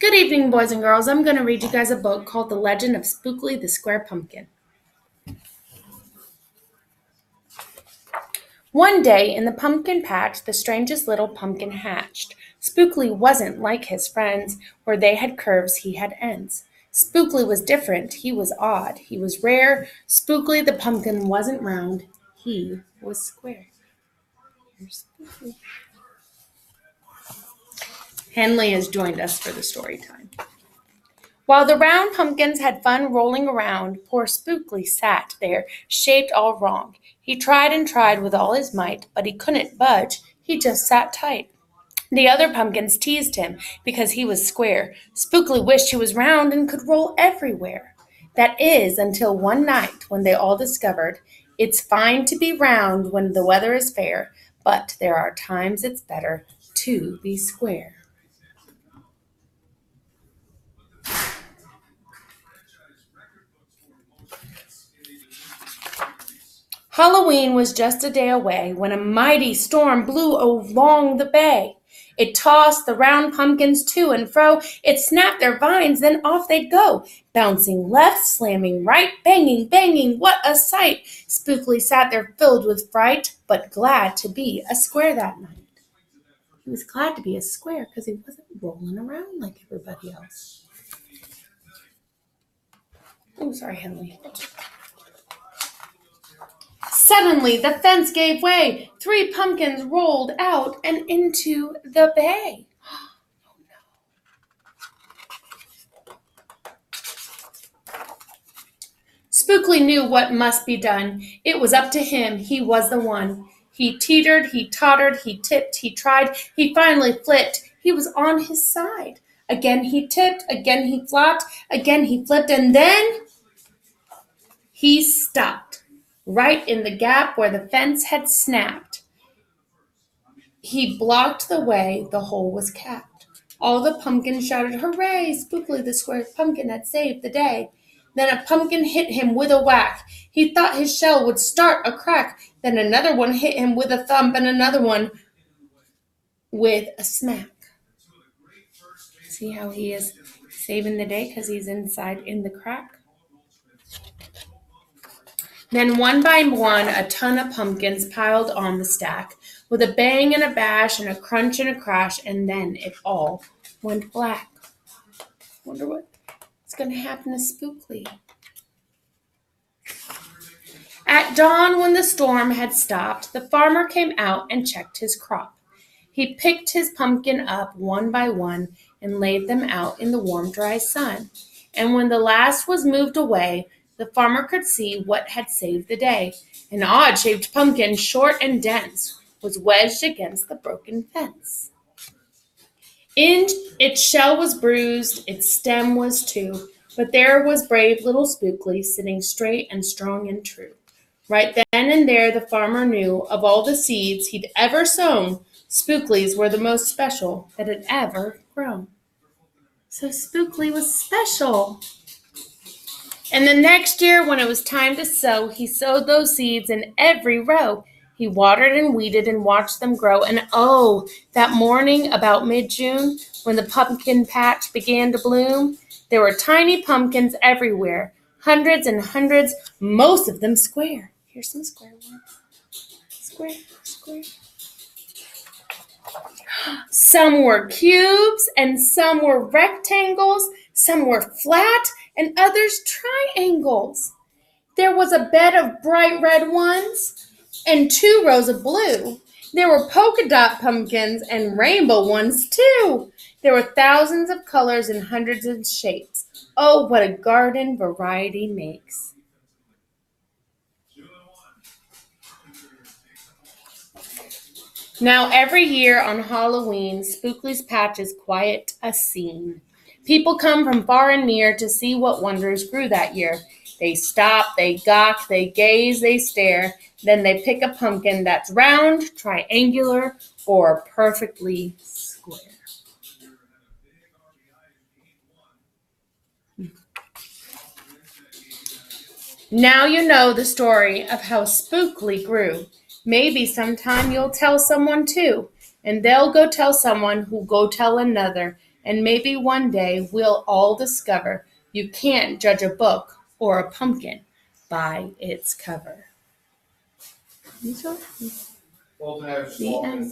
Good evening, boys and girls. I'm going to read you guys a book called The Legend of Spookley the Square Pumpkin. One day in the pumpkin patch, the strangest little pumpkin hatched. Spookley wasn't like his friends. Where they had curves, he had ends. Spookley was different. He was odd. He was rare. Spookley the pumpkin wasn't round. He was square. Here's Spookley. Henley has joined us for the story time. While the round pumpkins had fun rolling around, poor Spookley sat there, shaped all wrong. He tried and tried with all his might, but he couldn't budge. He just sat tight. The other pumpkins teased him because he was square. Spookley wished he was round and could roll everywhere. That is, until one night when they all discovered it's fine to be round when the weather is fair, but there are times it's better to be square. Halloween was just a day away when a mighty storm blew along the bay. It tossed the round pumpkins to and fro. It snapped their vines, then off they'd go, bouncing left, slamming right, banging, banging. What a sight! Spookley sat there filled with fright, but glad to be a square that night. He was glad to be a square because he wasn't rolling around like everybody else. Oh, sorry, Henley. Suddenly the fence gave way. 3 pumpkins rolled out and into the bay. Spookley knew what must be done. It was up to him. He was the one. He teetered, he tottered, he tipped, he tried. He finally flipped. He was on his side. Again he tipped, again he flopped, again he flipped, and then he stopped. Right in the gap where the fence had snapped. He blocked the way the hole was capped. All the pumpkins shouted, "Hooray! Spookley the square pumpkin had saved the day." Then a pumpkin hit him with a whack. He thought his shell would start a crack. Then another one hit him with a thump and another one with a smack. See how he is saving the day because he's inside in the crack? Then one by one, a ton of pumpkins piled on the stack, with a bang and a bash and a crunch and a crash, and then it all went black. Wonder what's going to happen to Spookley. At dawn, when the storm had stopped, the farmer came out and checked his crop. He picked his pumpkin up one by one and laid them out in the warm, dry sun. And when the last was moved away, the farmer could see what had saved the day. An odd-shaped pumpkin, short and dense, was wedged against the broken fence. Its shell was bruised, its stem was too, but there was brave little Spookley sitting straight and strong and true. Right then and there the farmer knew of all the seeds he'd ever sown, Spookley's were the most special that had ever grown. So Spookley was special. And the next year, when it was time to sow, he sowed those seeds in every row. He watered and weeded and watched them grow. And oh, that morning about mid-June, when the pumpkin patch began to bloom, there were tiny pumpkins everywhere, hundreds and hundreds, most of them square. Here's some square ones. Square, square. Some were cubes, and some were rectangles, some were flat, and others triangles. There was a bed of bright red ones, and 2 rows of blue. There were polka dot pumpkins and rainbow ones, too. There were thousands of colors and hundreds of shapes. Oh, what a garden variety makes. Now every year on Halloween, Spookley's patch is quite a scene. People come from far and near to see what wonders grew that year. They stop, they gawk, they gaze, they stare. Then they pick a pumpkin that's round, triangular, or perfectly square. Now you know the story of how Spookley grew. Maybe sometime you'll tell someone too, and they'll go tell someone who'll go tell another. And maybe one day we'll all discover you can't judge a book or a pumpkin by its cover. The end.